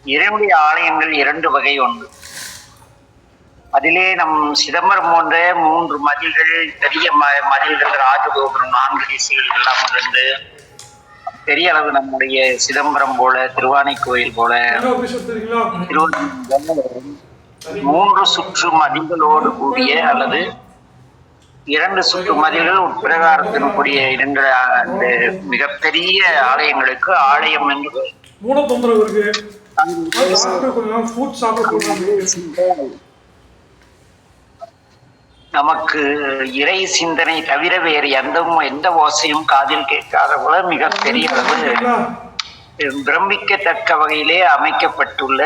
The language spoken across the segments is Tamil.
இறைவனுடைய ஆலயங்கள் இரண்டு வகை உண்டு. அதிலே நம் சிதம்பரம் போன்ற 3 மதில்கள், பெரிய மதில்கள், ராஜகோபுரம், 4 திசைகள் எல்லாம் இருந்து பெரிய அளவு நம்முடைய சிதம்பரம் போல, திருவானைக்கோயில் போல, 3 சுற்று மதில்களோடு கூடிய அல்லது 2 சுற்று மதில்கள் உட்பிரகாரத்தின் கூடிய இடங்கள் மிகப்பெரிய ஆலயங்களுக்கு ஆலயம் என்று நமக்கு இறை சிந்தனை தவிர வேறு எந்த ஓசையும் காதில் கேட்காத போல மிகப்பெரிய அளவு பிரமிக்கத்தக்க வகையிலே அமைக்கப்பட்டுள்ள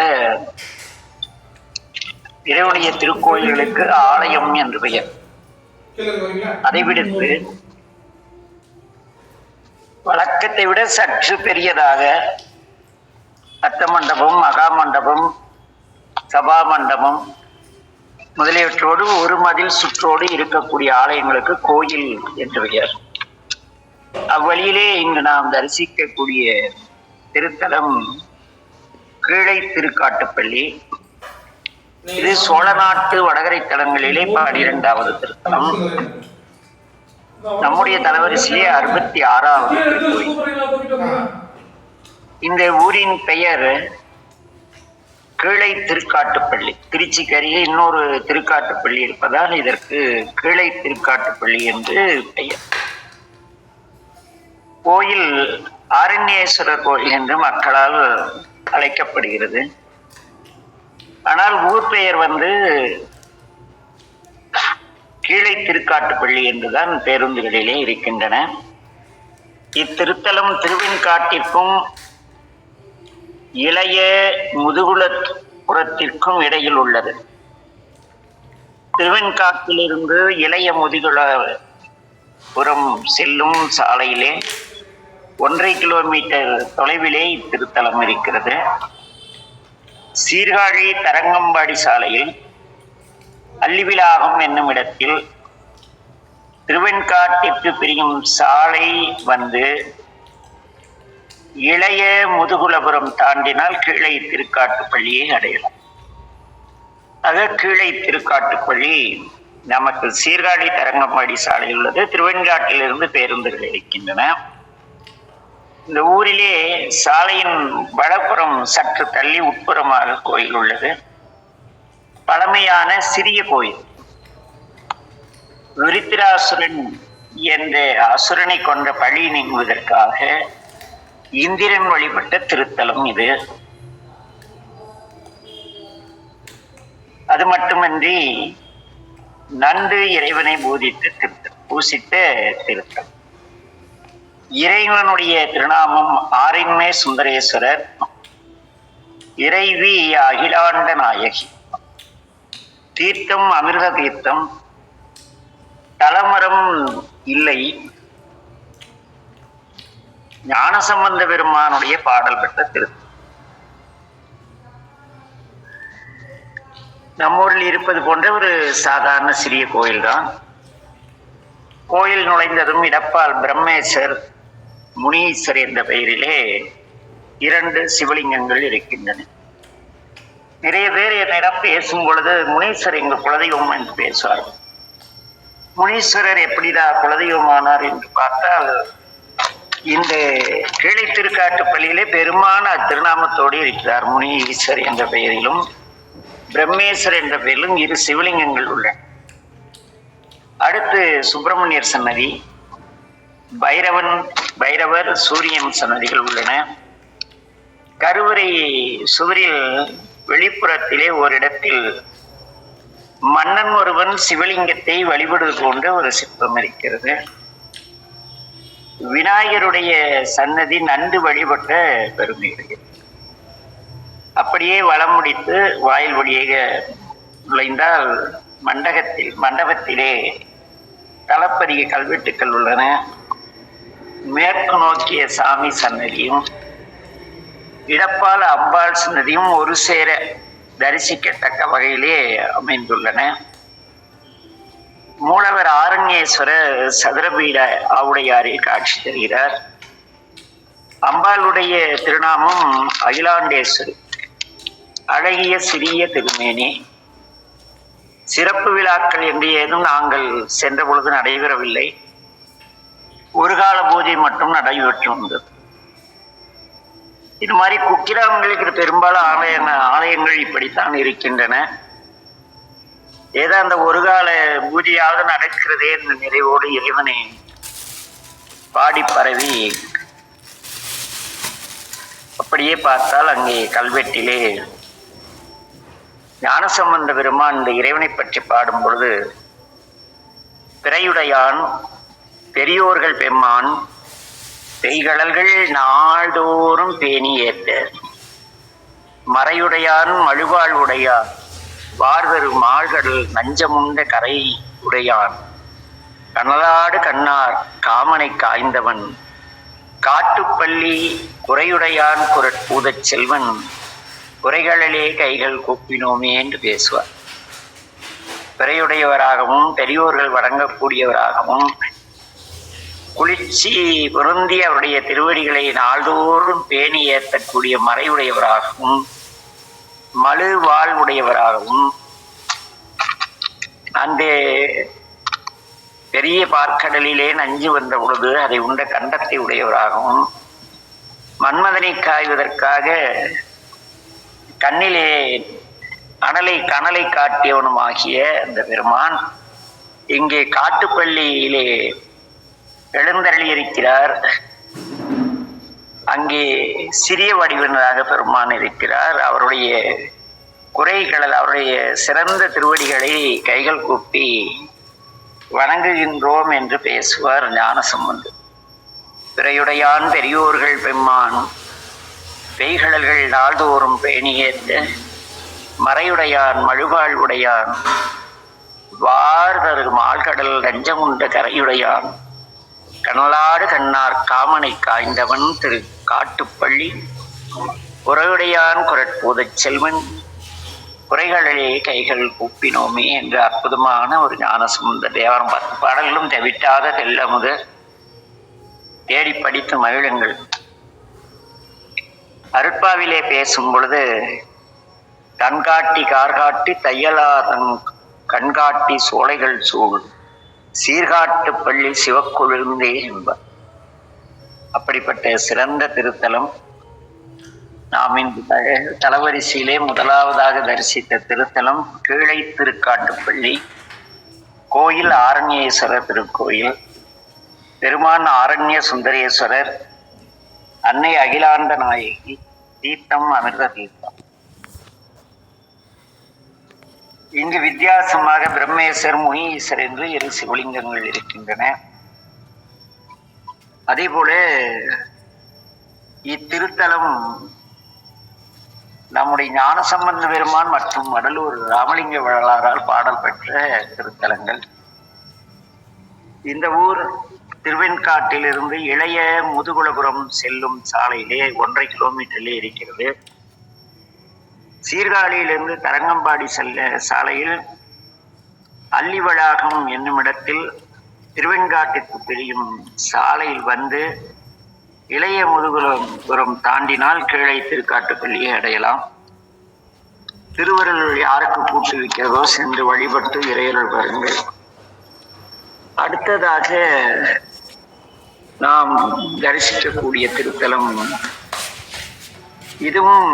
இறைவனுடைய திருக்கோயில்களுக்கு ஆலயம் என்று பெயர். அதை விடுத்து வழக்கத்தை விட சற்று பெரியதாக அர்த்த மண்டபம், மகா மண்டபம், சபா மண்டபம் முதலியவற்றோடு ஒரு மதில் சுற்றோடு இருக்கக்கூடிய ஆலயங்களுக்கு கோயில் என்று பெயர். அவ்வழியிலே இங்கு நாம் தரிசிக்கக்கூடிய திருத்தலம் கீழை திருக்காட்டுப்பள்ளி. இது சோழ நாட்டு வடகரை தலங்களிலே 12வது திருத்தலம். நம்முடைய தலவரிசையே 66வது திருக்கோயில். இந்த ஊரின் பெயர் கீழை திருக்காட்டுப்பள்ளி. திருச்சிக்கு அருகே இன்னொரு திருக்காட்டுப்பள்ளி இருப்பதால் இதற்கு கீழை திருக்காட்டுப்பள்ளி என்று பெயர். கோயில் ஆரண்யேஸ்வரர் கோயில் என்று மக்களால் அழைக்கப்படுகிறது. ஆனால் ஊர் பெயர் கீழை திருக்காட்டுப்பள்ளி என்றுதான் பேருந்துகளிலே இருக்கின்றன. இத்திருத்தலம் திருவெண்காட்டிற்கும் இளைய முதுகுலப்புறத்திற்கும் இடையில் உள்ளது. திருவெண்காட்டிலிருந்து இளைய முதுகுலப்புறம் செல்லும் சாலையிலே 1.5 கிலோமீட்டர் தொலைவிலே இத்திருத்தலம் இருக்கிறது. சீர்காழி தரங்கம்பாடி சாலையில் அல்லிவிலாகம் என்னும் இடத்தில் திருவெண்காட்டிற்கு பிரியும் சாலை இளைய முதுகுலபுரம் தாண்டினால் கீழை திருக்காட்டுப்பள்ளியை அடையலாம். ஆக கீழை திருக்காட்டுப்பள்ளி நமக்கு சீர்காழி தரங்கம்பாடி சாலையில் உள்ளது. திருவெண்காட்டிலிருந்து பேருந்துகள் இருக்கின்றன. இந்த ஊரிலே சாலையின் வடப்புறம் சற்று தள்ளி உட்புறமாக கோயில் உள்ளது. பழமையான சிறிய கோயில். விருத்திராசுரன் என்ற அசுரனை கொன்ற பழி நீங்குவதற்காக இந்திரன் வழிபட்ட திருத்தலம் இது. அது மட்டுமன்றி நன்கு இறைவனை பூசித்த திருத்தலம். இறைவனுடைய திருநாமம் ஆரின்மே சுந்தரேஸ்வரர், இறைவி அகிலாண்ட நாயகி. தீர்த்தம் அமிர்த தீர்த்தம், தலமரம் இல்லை. ஞானசம்பந்த பெருமானுடைய பாடல் பெற்ற திருத்தலம். நம்மூரில் இருப்பது போன்ற ஒரு சாதாரண சிறிய கோயில்தான். கோயில் நுழைந்ததும் இடப்பால் பிரம்மேஸ்வர், முனீஸ்வர் என்ற பெயரிலே 2 சிவலிங்கங்கள் இருக்கின்றன. நிறைய பேர் என்னிடம் பேசும் பொழுது முனீஸ்வர் எங்கள் குலதெய்வம் என்று பேசுவார்கள். முனீஸ்வரர் எப்படிதான் குலதெய்வமானார் என்று பார்த்தால் இந்த கீழை திருக்காட்டுப்பள்ளியிலே பெருமான திருநாமத்தோடு இருக்கிறார். முனீஸ்வர் என்ற பெயரிலும் பிரம்மேஸ்வர் என்ற பெயரிலும் 2 சிவலிங்கங்கள் உள்ளன. அடுத்து சுப்பிரமணியர் சன்னதி, பைரவர், சூரியன் சன்னதிகள் உள்ளன. கருவறை சுவரில் வெளிப்புறத்திலே ஓரிடத்தில் மன்னன் ஒருவன் சிவலிங்கத்தை வழிபடுவது போன்ற ஒரு சிற்பம் இருக்கிறது. விநாயகருடைய சன்னதி நன்கு வழிபட்ட பெருமை இருக்கிறது. அப்படியே வலம் முடித்து வாயில் வழியாக நுழைந்தால் மண்டபத்திலே தளப்பரிய கல்வெட்டுக்கள் உள்ளன. மேற்கு நோக்கிய சாமி சன்னதியும் இடப்பால் அம்பாள் சன்னதியும் ஒரு சேர தரிசிக்கத்தக்க வகையிலே அமைந்துள்ளன. மூலவர் ஆரண்யேஸ்வரர் சதுரபீட ஆவுடையாரில் காட்சி தருகிறார். அம்பாளுடைய திருநாமம் அகிலாண்டேஸ்வரி. அழகிய சிறிய திருமேனி. சிறப்பு விழாக்கள் என்று ஏதும் நாங்கள் சென்ற பொழுது நடைபெறவில்லை. ஒரு கால பூஜை மட்டும் நடைபெற்று வந்தது. இது மாதிரி குக்கிராமங்களுக்கு பெரும்பாலும் ஆலயங்கள் இப்படித்தான் இருக்கின்றன. ஏதோ அந்த ஒரு கால பூஜையாவது நடக்கிறதே என்ற நிறைவோடு இறைவனை பாடி பரவி அப்படியே பார்த்தால் அங்கே கல்வெட்டிலே ஞானசம்பந்த பெருமான் இந்த இறைவனை பற்றி பாடும் பொழுது, பிறையுடையான் பெரியோர்கள் பெம்மான் பெய்கடல்கள் நாள்தோறும் பேணி ஏற்ற, மறையுடையான் மழுவாள் உடையான் வார்வரு மாழ்கடல் நஞ்சமுண்ட கரை உடையான், கனலாடு கண்ணார் காமனை காய்ந்தவன் காட்டுப்பள்ளி குறையுடையான் குரட்பூதச் செல்வன் குறைகளிலே கைகள் கூப்பினோமே என்று பேசுவார். பிறையுடையவராகவும் பெரியோர்கள் வழங்கக்கூடியவராகவும் குளிர்ச்சி பொருந்தி அவருடைய திருவடிகளை நாள்தோறும் பேணி ஏற்றக்கூடிய மறையுடையவராகவும் மழு வாழ்வுடையவராகவும் அந்த பெரிய பார்க்கடலிலே நஞ்சு வந்த பொழுது அதை உண்ட கண்டத்தை உடையவராகவும் மன்மதனை காய்வதற்காக கண்ணிலே கனலை காட்டியவனும் ஆகிய அந்த பெருமான் இங்கே காட்டுப்பள்ளியிலே எழுந்தருளி இருக்கிறார். அங்கே சிறிய வடிவனாக பெருமான் இருக்கிறார். அவருடைய குறைகள், அவருடைய சிறந்த திருவடிகளை கைகள் கூப்பி வணங்குகின்றோம் என்று பேசுவார் ஞானசம்பந்தர். பிறையுடையான் பெரியோர்கள் பெம்மான் பெய்கடல்கள் நாள்தோறும் பேணியேற்ற, மறையுடையான் மழுவாள் உடையான் வார்தரு மாழ்கடல் நஞ்சமுண்ட கரையுடையான், கனலாடு கண்ணார் காமனை காய்ந்தவன் திரு காட்டுப்பள்ளி குறையுடையான் குரட்பூதச் செல்வன் குறைகளிலே கைகள் கூப்பினோமே என்ற அற்புதமான ஒரு ஞானசம்பந்த தேவாரம் 10 பாடல்களும் தவிட்டாத தெல்லமுது தேடி படித்து மகிழுங்கள். அருட்பாவிலே பேசும் பொழுது கண்காட்டி கார்காட்டி தையலாதன் கண்காட்டி சோலைகள் சூழ் சீர்காட்டு பள்ளி சிவக்கொழுந்தே என்பார். அப்படிப்பட்ட சிறந்த திருத்தலம். நாம் இந்த தலவரிசையிலே முதலாவதாக தரிசித்த திருத்தலம் கீழை திருக்காட்டுப்பள்ளி கோயில் ஆரண்யேஸ்வரர் திருக்கோயில். பெருமான் ஆரண்ய சுந்தரேஸ்வரர், அன்னை அகிலாண்ட நாயகி, தீர்த்தம் அமிர்த தீர்த்தம். இங்கு வித்தியாசமாக பிரம்மேஸ்வர் முனீஸ்வர் என்று 2 சிவலிங்கங்கள் இருக்கின்றன. அதே போல இத்திருத்தலம் நம்முடைய ஞானசம்பந்த பெருமான் மற்றும் வடலூர் ராமலிங்க வள்ளலாரால் பாடல் பெற்ற திருத்தலங்கள். இந்த ஊர் திருவெண்காட்டிலிருந்து இளைய முதுகுலபுரம் செல்லும் சாலையிலே 1.5 கிலோமீட்டரிலே இருக்கிறது. சீர்காழியிலிருந்து தரங்கம்பாடி செல்ல சாலையில் அல்லிவளாகம் என்னும் இடத்தில் திருவெண்காட்டிற்கு பிரியும் சாலையில் வந்து இளைய முதுகுலபுரம் தாண்டினால் கீழே திருக்காட்டுப்பள்ளியை அடையலாம். திருவருள் யாருக்கு கூட்டு வைக்கிறதோ சென்று வழிபட்டு இறையருள் பாருங்கள். அடுத்ததாக நாம் தரிசிக்கக்கூடிய திருத்தலம் இதுவும்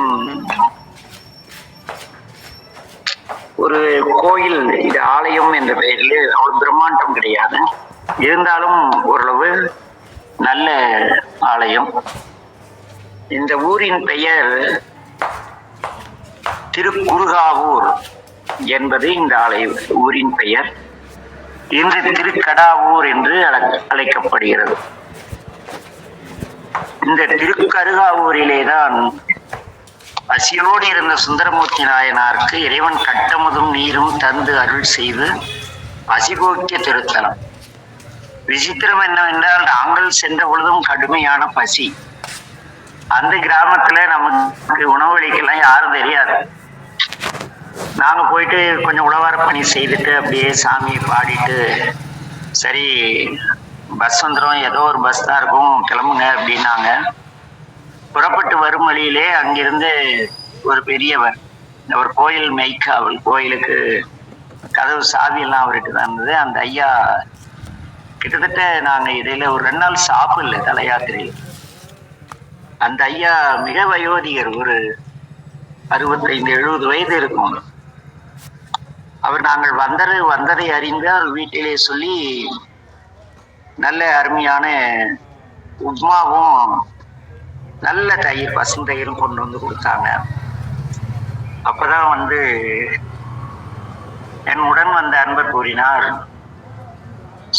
ஒரு கோயில். இது ஆலயம் என்ற பெயரில் அவ்வளவு பிரம்மாண்டம் கிடையாது, இருந்தாலும் ஓரளவு நல்ல ஆலயம். இந்த ஊரின் பெயர் திருக்குறுகாவூர் என்பது இந்த ஊரின் பெயர். இன்று திருக்கடாவூர் என்று அழைக்கப்படுகிறது. இந்த திருக்கருகாவூரிலேதான் பசியோடு இருந்த சுந்தரமூர்த்தி நாயனாருக்கு இறைவன் கட்டமுதும் நீரும் தந்து அருள் செய்து பசிபோக்கிய திருத்தலம். விசித்திரம் என்னவென்றால், நாங்கள் சென்ற பொழுதும் கடுமையான பசி. அந்த கிராமத்துல நமக்கு உணவளிக்கெல்லாம் யாரும் தெரியாது. நாங்க போயிட்டு கொஞ்சம் உழவார பணி செய்துட்டு அப்படியே சாமியை பாடிட்டு, சரி பஸ் வந்துடும், ஏதோ ஒரு பஸ் தான் இருக்கும், கிளம்புங்க அப்படின்னாங்க. புறப்பட்டு வரும் வழியிலே அங்கிருந்து ஒரு பெரியவர் ஒரு கோயில் மெய்க்காவல், கோயிலுக்கு கதவு சாவி எல்லாம் அவருக்கு தான் இருந்தது. அந்த ஐயா கிட்டத்தட்ட நாங்க இடையில ஒரு 2 நாள் சாப்பிடல தல யாத்திரையில். அந்த ஐயா மிக வயோதிகர், ஒரு 65-70 வயது இருக்கும். அவர் நாங்கள் வந்ததை அறிந்து அவர் வீட்டிலே சொல்லி நல்ல அருமையான உப்மாவும் நல்ல தயிர், பசுந்தயிரும் கொண்டு வந்து கொடுத்தாங்க. அப்பதான் என் உடன் வந்த அன்பர் கூறினார்,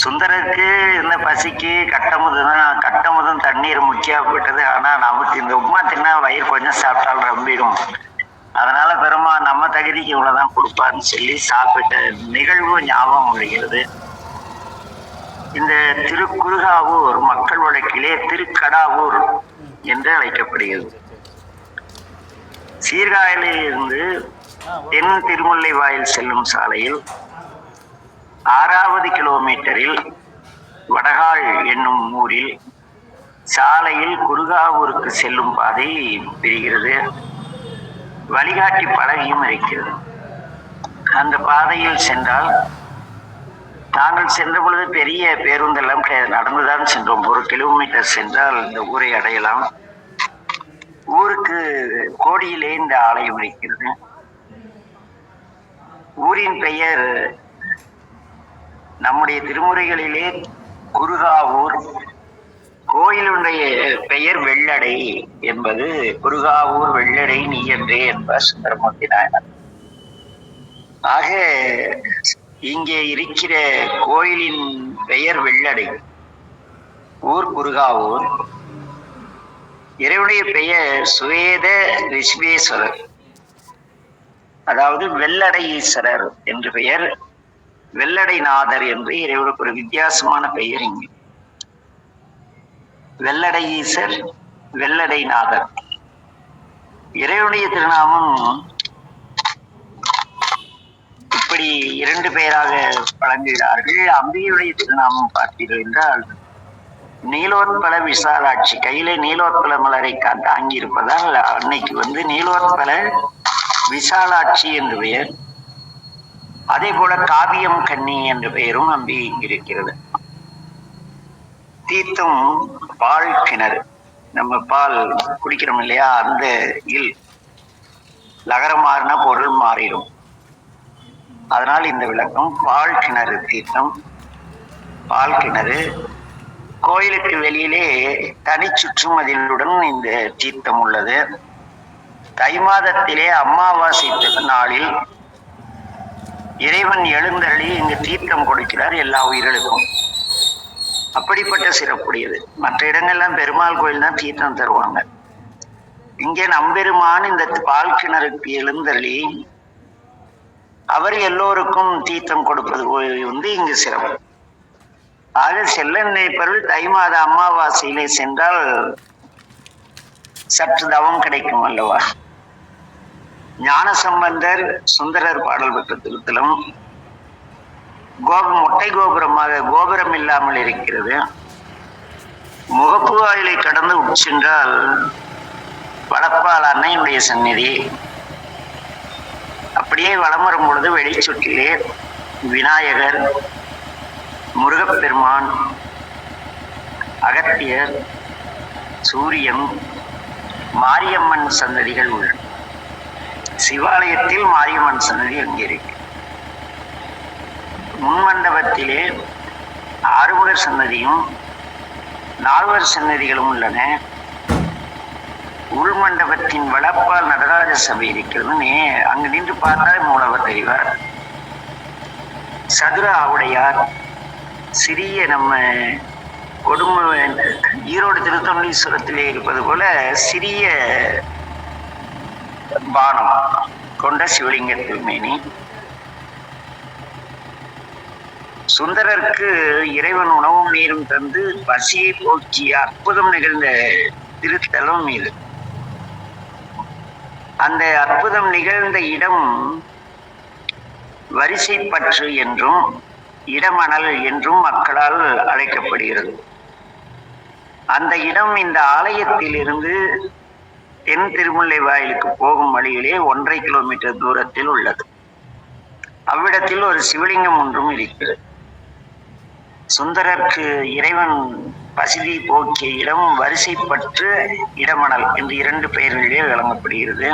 சுந்தரருக்கு இந்த பசிக்கு கட்டமுதும் தண்ணீர் முக்கியப்பட்டது. ஆனா நமக்கு இந்த உப்மா தின்னா வயிறு கொஞ்சம் சாப்பிட்டால் ரம்பிடும். அதனால பெருமா நம்ம தகுதிக்கு இவ்வளவுதான் கொடுப்பாருன்னு சொல்லி சாப்பிட்ட நிகழ்வு ஞாபகம் வருகிறது. இந்த திருக்குறுகாவூர் மக்கள் வழக்கிலே திருக்கடாவூர் என்று அழைக்கப்படுகிறது. சீர்காழியில் இருந்து தென் திருமுல்லை வாயில் செல்லும் சாலையில் 6வது கிலோமீட்டரில் வடகால் என்னும் ஊரில் சாலையில் குறுகாவூருக்கு செல்லும் பாதை பிரிகிறது. வழிகாட்டி பலகையும் இருக்கிறது. அந்த பாதையில் சென்றால், நாங்கள் சென்ற பொழுது பெரிய பேருந்தெல்லாம் கிடையாது, நடந்துதான் சென்றோம். 1 கிலோமீட்டர் சென்றால் இந்த ஊரை அடையலாம். ஊருக்கு கோடியிலே இந்த ஆலயம் இருக்கிறது. ஊரின் பெயர் நம்முடைய திருமுறைகளிலே குறுகாவூர், கோயிலுடைய பெயர் வெள்ளடை என்பது குறுகாவூர் வெள்ளடை நீ என்றே என்பார் சுந்தரமூர்த்தி நாயனார். ஆக இங்கே இருக்கிற கோயிலின் பெயர் வெள்ளடை, ஊர் குறுகாவூர். இறைவனுடைய பெயர் சுவேத ரிஷ்வேஸ்வரர், அதாவது வெள்ளடை ஈஸ்வரர் என்று பெயர். வெள்ளடை நாதர் என்று இறைவனுக்கு ஒரு வித்தியாசமான பெயர். இங்கு வெள்ளடை ஈசர், வெள்ளடை நாதர். இறைவனுடைய திருநாமம் இப்படி 2 பெயராக வழங்குகிறார்கள். அம்பிகையுடைய திருநாமம் பார்த்தீர்கள் என்றால் நீலோத்பல விசாலாட்சி, கையில நீலோத்பல மலரை தாங்கி இருப்பதால் அன்னைக்கு நீலோத்பல விசாலாட்சி என்று பெயர். அதே போல காவியம் கன்னி என்ற பெயரும் அம்பிகை இருக்கிறது. தீர்த்தம் பால் கிணறு, நம்ம பால் குடிக்கிறோம் இல்லையா, அந்த லகரம் மாறினா பொருள் மாறிடும். அதனால் இந்த விளக்கம் பால் கிணறு, தீர்த்தம் பால் கிணறு. கோயிலுக்கு வெளியிலே தனி சுற்றுமதிலுடன் இந்த தீர்த்தம் உள்ளது. தை மாதத்திலே அமாவாசை நாளில் இறைவன் எழுந்தருளி இங்கு தீர்த்தம் கொடுக்கிறார் எல்லா உயிர்களுக்கும். அப்படிப்பட்ட சிறப்புடையது. மற்ற இடங்கள்லாம் பெருமாள் கோயில் தான் தீர்த்தம் தருவாங்க. இங்கே நம்பெருமான் இந்த பால் கிணறுக்கு எழுந்தருளி அவர் எல்லோருக்கும் தீர்த்தம் கொடுப்பது இங்கு சிறப்பு. ஆக செல்ல நினைப்பவர்கள் தை மாத அமாவாசையிலே சென்றால் சற்று தவம் கிடைக்கும் அல்லவா. ஞானசம்பந்தர் சுந்தரர் பாடல் பெற்ற திருத்தலம் மொட்டை கோபுரமாக, கோபுரம் இல்லாமல் இருக்கிறது. முகப்பு வாயிலை கடந்து உட்சென்றால் வடப்பால் அன்னையுடைய சந்நிதி. அப்படியே வலம் வரும் பொழுது வெளிச்சுற்றிலே விநாயகர், முருகப்பெருமான், அகத்தியர், சூரியன், மாரியம்மன் சன்னதிகள் உள்ளன. சிவாலயத்தில் மாரியம்மன் சன்னதி அங்கே இருக்கு. முன்மண்டபத்திலே ஆறுமுகர் சன்னதியும் 4 சன்னதிகளும் உள்ளன. உள்மண்டபத்தின் வடப்பால் நடராஜ சபை இருக்கிறது. அங்கு நின்று பார்த்தால் மூலவர் தெரிவார். சதுர ஆவுடையார், சிறிய நம்ம ஈரோடு திருத்தொண்டீஸ்வரத்திலே இருப்பது போல சிறிய பானம் கொண்ட சிவலிங்க திருமேனி. சுந்தரருக்கு இறைவன் உணவும் நீரும் தந்து பசியை போக்கிய அற்புதம் நிகழ்ந்த திருத்தலம் இது. அந்த அற்புதம் நிகழ்ந்த இடம் வரிசைப்பற்று என்றும் இடமணல் என்றும் மக்களால் அழைக்கப்படுகிறது. அந்த இடம் இந்த ஆலயத்தில் இருந்து தென் திருமுல்லை வாயிலுக்கு போகும் வழியிலே 1.5 கிலோமீட்டர் தூரத்தில் உள்ளது. அவ்விடத்தில் ஒரு சிவலிங்கம் ஒன்றும் இருக்கிறது. சுந்தரருக்கு இறைவன் பசிதி போக்கிய இடம் வரிசைப்பற்று இடமணல் என்று 2 பெயர்களிலே வழங்கப்படுகிறது.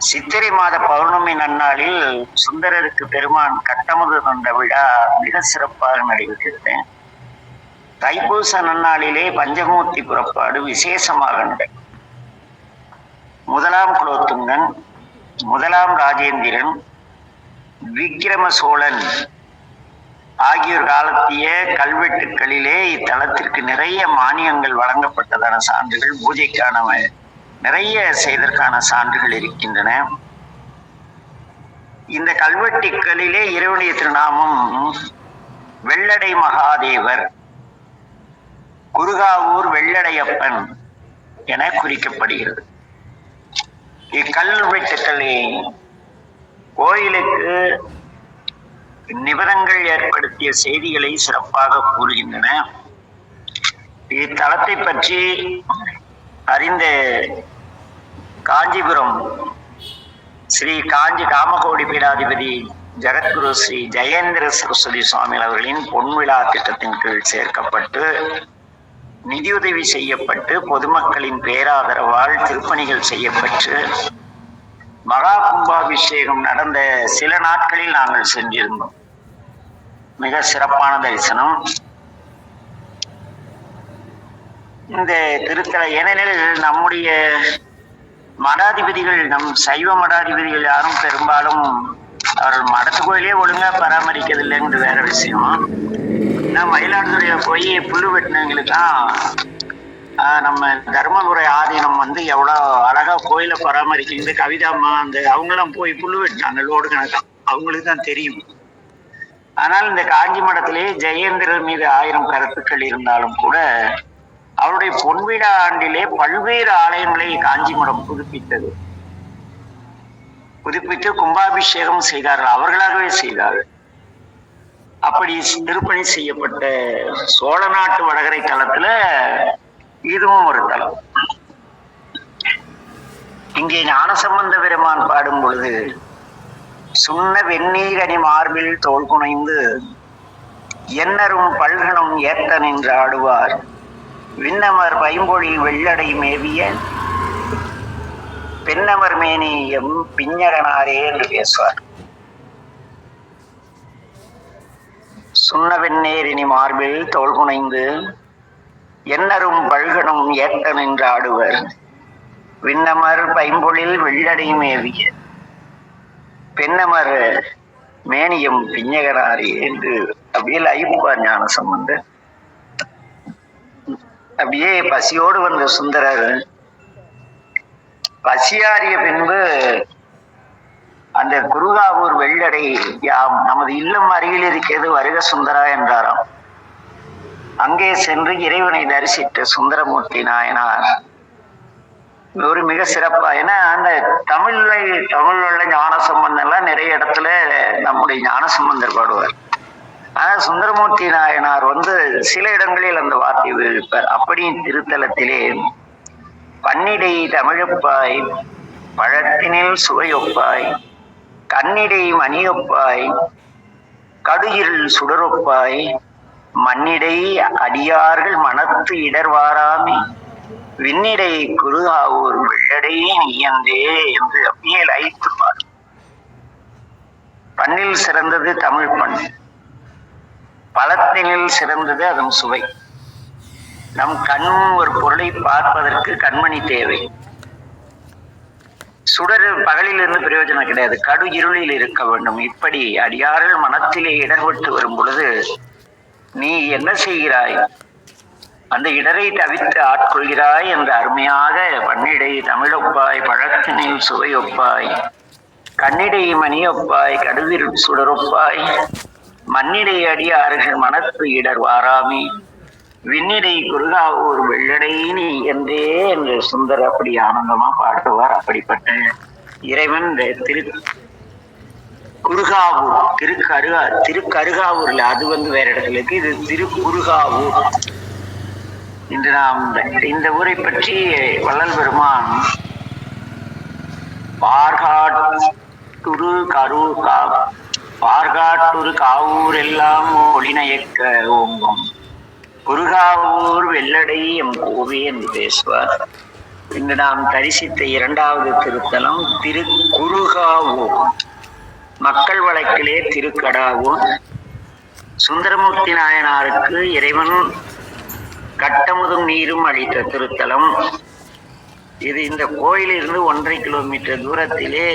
சித்திரை மாத பௌர்ணமி நன்னாளில் சுந்தரருக்கு பெருமான் கட்டமுது தந்த விழா மிக சிறப்பாக நடைபெற்றது. தைப்பூச நன்னாளிலே பஞ்சமூர்த்தி புறப்பாடு விசேஷமாக நடக்கும். 1ஆம் குலோத்துங்கன், 1ஆம் ராஜேந்திரன், விக்கிரம சோழன் ஆகியோர் காலத்திய கல்வெட்டுக்களிலே இத்தலத்திற்கு நிறைய மானியங்கள் வழங்கப்பட்டதான சான்றுகள், பூஜைக்கான நிறைய செய்தற்கான சான்றுகள் இருக்கின்றன. இந்த கல்வெட்டுக்களிலே இறைவனுடைய திருநாமம் வெள்ளடை மகாதேவர், குருகாவூர் வெள்ளடையப்பன் என குறிக்கப்படுகிறது. இக்கல்வெட்டுக்களே கோயிலுக்கு நிபந்தங்கள் ஏற்படுத்திய செய்திகளை சிறப்பாக கூறுகின்றன. இத்தலத்தை பற்றி அறிந்த காஞ்சிபுரம் ஸ்ரீ காஞ்சி காமகோடி பீடாதிபதி ஜெகத்குரு ஸ்ரீ ஜெயேந்திர சரஸ்வதி சுவாமி அவர்களின் பொன்விழா திட்டத்தின் கீழ் சேர்க்கப்பட்டு நிதியுதவி செய்யப்பட்டு பொதுமக்களின் பேராதரவால் திருப்பணிகள் செய்யப்பட்டு மகா கும்பாபிஷேகம் நடந்த சில நாட்களில் நாங்கள் சென்றிருந்தோம். மிக சிறப்பான தரிசனம். இந்த திருத்தல ஏனெனில் நம்முடைய மடாதிபதிகள், நம் சைவ மடாதிபதிகள் யாரும் பெரும்பாலும் அவர்கள் மடத்து கோயிலே ஒழுங்கா பராமரிக்கிறதில்லைங்கிறது வேற விஷயம். நான் மயிலாடுதுறையில போய் புல்லு வெட்டினவங்களுக்கான் நம்ம தர்மபுரை ஆதீனம் எவ்வளோ அழகா கோயிலை பராமரிக்கிறது. கவிதாம்மா அவங்கெல்லாம் போய் புல்லு வெட்டினாங்க லோடு கணக்கா, அவங்களுக்கு தான் தெரியும். ஆனால் இந்த காஞ்சி மடத்திலே ஜெயேந்திரர் மீது 1000 கருத்துக்கள் இருந்தாலும் கூட அவருடைய பொன்விழா ஆண்டிலே பல்வேறு ஆலயங்களை காஞ்சி மடம் புதுப்பித்து கும்பாபிஷேகம் செய்தார்கள், அவர்களாகவே செய்தார்கள். அப்படி திருப்பணி செய்யப்பட்ட சோழ நாட்டு வடகரை தலத்துல இதுவும் ஒரு தலம். இங்கே ஞானசம்பந்த பெருமான் பாடும் பொழுது சுண்ண வெந்நீர் அணி மார்பில் தோல் குனைந்து எண்ணரும் பல்கணம் ஏத்த நின்று ஆடுவார் விண்ணமர் பைம்பொழி வெள்ளடை மேவிய பெண்ணமர் மேனி எம் பிஞகனாரே என்று பேசுவார். சுண்ண வெந்நீர் இனி மார்பில் தோல் குனைந்து எண்ணரும் பல்கணம் ஏத்த நின்று ஆடுவர் விண்ணமர் பைம்பொழில் வெள்ளடை மேவிய பெண்ணமர் மேனியம் பிஞகனாரி என்று அப்படியே லைப்பார் ஞான சம்பந்தர். அப்படியே பசியோடு வந்த சுந்தரர் பசியாரிய பின்பு அந்த குருகாவூர் வெள்ளடை யாம் நமது இல்லம் அருகில் இருக்கிறது, வருக சுந்தரா என்றாராம். அங்கே சென்று இறைவனை தரிசித்த சுந்தரமூர்த்தி நாயனார் ஒரு மிக சிறப்பா, ஏன்னா அந்த தமிழ்ல ஞான சம்பந்தம் எல்லாம் நிறைய இடத்துல நம்முடைய ஞான சம்பந்தர் பாடுவார். ஆனா சுந்தரமூர்த்தி நாயனார் சில இடங்களில் அந்த வார்த்தை விழிப்பார். அப்படி திருத்தலத்திலே பன்னிடை தமிழப்பாய் பழத்தினில் சுவையொப்பாய் கண்ணிடை மணியொப்பாய் கடுகிரில் சுடரொப்பாய் மண்ணிடை அடியார்கள் மனத்து இடர்வாராமி விண்ணிடை குருகாவூர் வெள்ளடை நீயந்தே என்று அப்படியே லைத்துப்பார். பண்ணில் சிறந்தது தமிழ் பண், பழத்தினில் சிறந்தது அதன் சுவை. நம் கண் ஒரு பொருளை பார்ப்பதற்கு கண்மணி தேவை. சுடர் பகலில் இருந்து பிரயோஜனம் கிடையாது, கடு இருளில் இருக்க வேண்டும். இப்படி அடியார்கள் மனத்திலே இடர்பட்டு வரும் பொழுது நீ என்ன செய்கிறாய், அந்த இடரை தவித்து ஆட்கொள்கிறாய் என்ற அருமையாக பன்னிடை தமிழொப்பாய் பழத்தினில் சுவையொப்பாய் கண்ணிடை மணியொப்பாய் கடுவிரு சுடரொப்பாய் மண்ணிடை அடியார்கள் மனத்து இடர் வாராமி விண்ணிடை குருகாவூர் வெள்ளடை நீ என்றே என்று சுந்தர் அப்படி ஆனந்தமா பாடுவார். அப்படிப்பட்ட இறைவன் குருகாவூர் திருக்கருகாவூர்ல அது வேற இடத்துல இருக்கு, இது திருக்குருகாவூர். இன்று நாம் இந்த ஊரை பற்றி வள்ளல் பெருமான் பார்காட்டுரு காவூர் எல்லாம் ஒளிநயக்க ஓங்கும் குருகாவூர் வெள்ளடை எம் கோவே என்று பேசுவார். இன்று நாம் தரிசித்த இரண்டாவது திருத்தலம் குருகாவூர், மக்கள் வழக்கிலே திருக்கடாவூர். சுந்தரமூர்த்தி நாயனாருக்கு இறைவன் கட்டமுதும் நீரும் அளித்த திருத்தலம் இது. இந்த கோயிலிருந்து 1.5 கிலோமீட்டர் தூரத்திலே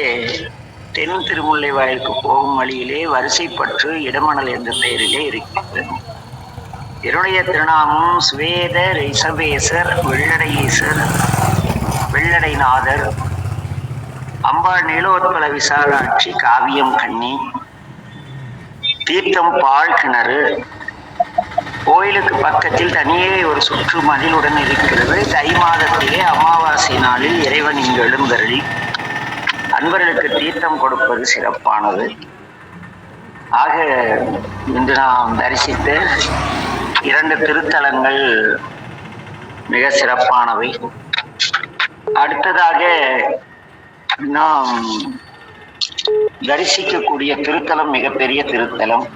தென் திருமுல்லை வாயிலுக்கு போகும் வழியிலே வரிசைப்பற்று இடமணல் என்ற பெயரிலே இருக்கிறது. என்னுடைய திருநாமம் சுவேத ரிஷபேசர் வெள்ளடையீசர் வெள்ளடைநாதர் அம்பாள் நீலோத்பல விசாலாட்சி காவியம் கன்னி தீர்த்தம் பால் கிணறு. கோயிலுக்கு பக்கத்தில் தனியே ஒரு சுற்று மதிலுடன் இருக்கிறது. தை மாதத்திலே அமாவாசை நாளில் இறைவன் இங்கு எழுந்தருளி அன்பர்களுக்கு தீர்த்தம் கொடுப்பது சிறப்பானது. ஆக இன்று நாம் தரிசித்த 2 திருத்தலங்கள் மிக சிறப்பானவை. அடுத்ததாக நாம் தரிசிக்கக்கூடிய திருத்தலம் மிகப்பெரிய திருத்தலம்.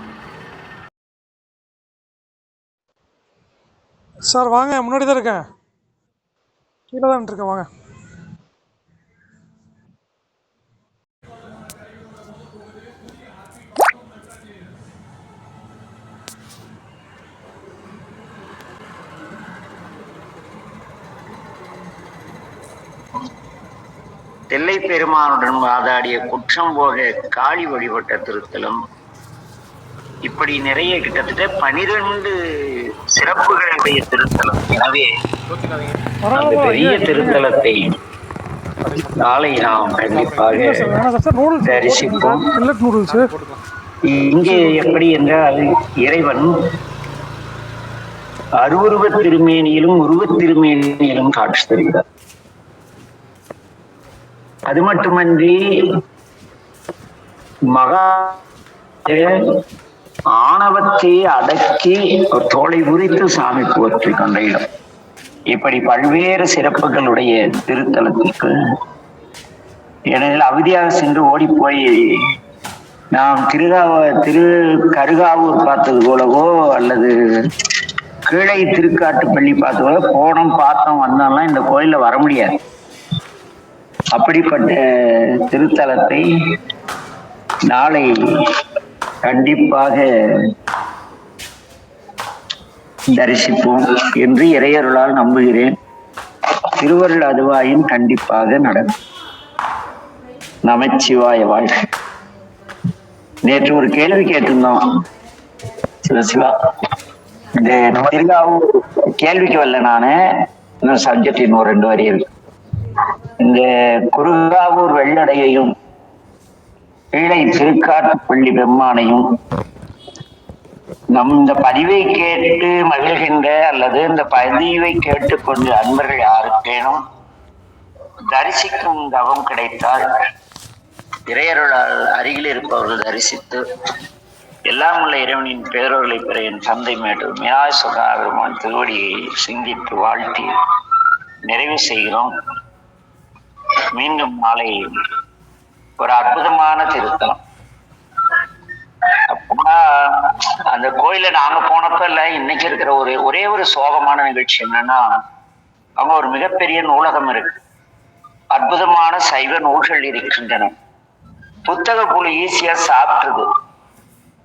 சார் வாங்க, முன்னாடி தான் இருக்கேன், கீழே தான் இருக்கேன், வாங்க. தெல்லை பெருமானுடன் வாதாடிய குற்றம் போக காளி வழிபட்ட திருத்தலம். இப்படி நிறைய கிட்டத்தட்ட 12 சிறப்புகளுடைய திருத்தலம். எனவே அந்த பெரிய திருத்தலத்தை நாளை நாம் கண்டிப்பாக தரிசிப்போம். இங்கே எப்படி என்றால் இறைவன் அருவுருவத் திருமேனியிலும் உருவத் திருமேனியிலும் காட்சி தருகிறார். அது மட்டுமன்றி மகா ஆணவத்தை அடக்கி தோலை உரித்து சாமி போற்றி கொண்ட இடம். இப்படி பல்வேறு சிறப்புகளுடைய திருத்தலத்திற்கு ஏனெனில் அவதியாக சென்று ஓடி போய் நாம் கருகாவூர் பார்த்தது போலவோ அல்லது கீழை திருக்காட்டுப்பள்ளி பார்த்ததோ போனோம் பார்த்தோம் வந்தோம்லாம் இந்த கோயில்ல வர முடியாது. அப்படிப்பட்ட திருத்தலத்தை நாளை கண்டிப்பாக தரிசிப்போம் என்று இறையருளால் நம்புகிறேன். திருவருள் அதுவாயின் கண்டிப்பாக நடக்கும். நமச்சிவாய வாழ்க. நேற்று ஒரு கேள்வி கேட்டிருந்தோம். சிவா இந்த திருகாவூர் கேள்விக்கு வரல, நானு இன்னும் சப்ஜெக்ட் இன்னும் 2 வரி இருக்கு. இந்த குருகாவூர் வெள்ளடையையும் கீழை திருக்காட்டுப்பள்ளி பெம்மானையும் நம் இந்த பதிவை கேட்டு மகிழ்கின்ற அல்லது இந்த பதிவை கேட்டுக்கொண்டு அன்பர்கள் யாருக்கேனும் தரிசிக்கும் தவம் கிடைத்தால் இறையருளால் அருகில் இருப்பவர்கள் தரிசித்து எல்லாம் உள்ள இறைவனின் பேரொருளை பெற என் தந்தை மேடு மியாய் சுகாபெருமான் திருவடியை சிந்தித்து வாழ்த்தி நிறைவு செய்கிறோம். மீண்டும் நாளை ஒரு அற்புதமான திருத்தலம். அப்பனா அந்த கோயில நாங்க போனப்ப இல்ல, இன்னைக்கு இருக்கிற ஒரே ஒரு சோகமான நிகழ்ச்சி என்னன்னா, அங்க ஒரு மிகப்பெரிய நூலகம் இருக்கு. அற்புதமான சைவ நூல்கள் இருக்கின்றன. புத்தக குழு ஈஸியா சாப்பிட்டுது.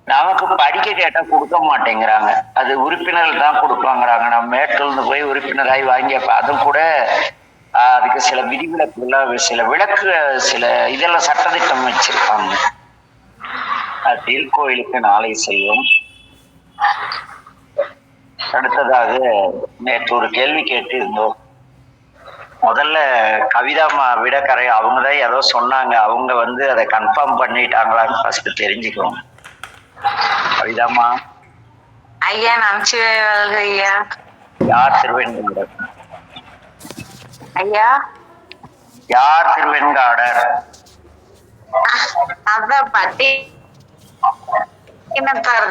நமக்கு படிக்க கேட்டா கொடுக்க மாட்டேங்கிறாங்க. அது உறுப்பினர்கள் தான் கொடுப்பாங்கிறாங்க. நம்ம மேட்டிலிருந்து போய் உறுப்பினராகி வாங்கியப்ப அதுவும் கூட அதுக்கு சில விதிவிலக்குகள், சில இதெல்லாம் சட்டத்திட்டம் வச்சிருக்காங்க. திருக்கோயிலுக்கு நாளை செல்வோம். அடுத்ததாக நேற்று ஒரு கேள்வி கேட்டு இருந்தோம். முதல்ல கவிதாமா விடக்கரை அவங்கதான் ஏதோ சொன்னாங்க. அவங்க அதை கன்ஃபார்ம் பண்ணிட்டாங்களான்னு ஃபர்ஸ்ட் தெரிஞ்சுக்கோங்க. கவிதாமா ஐயா, நமச்சிவாய ஐயா. யார் திருவெண்காடர்? ஐயா யார் திருவெண்காடர்? அதான் பட்டி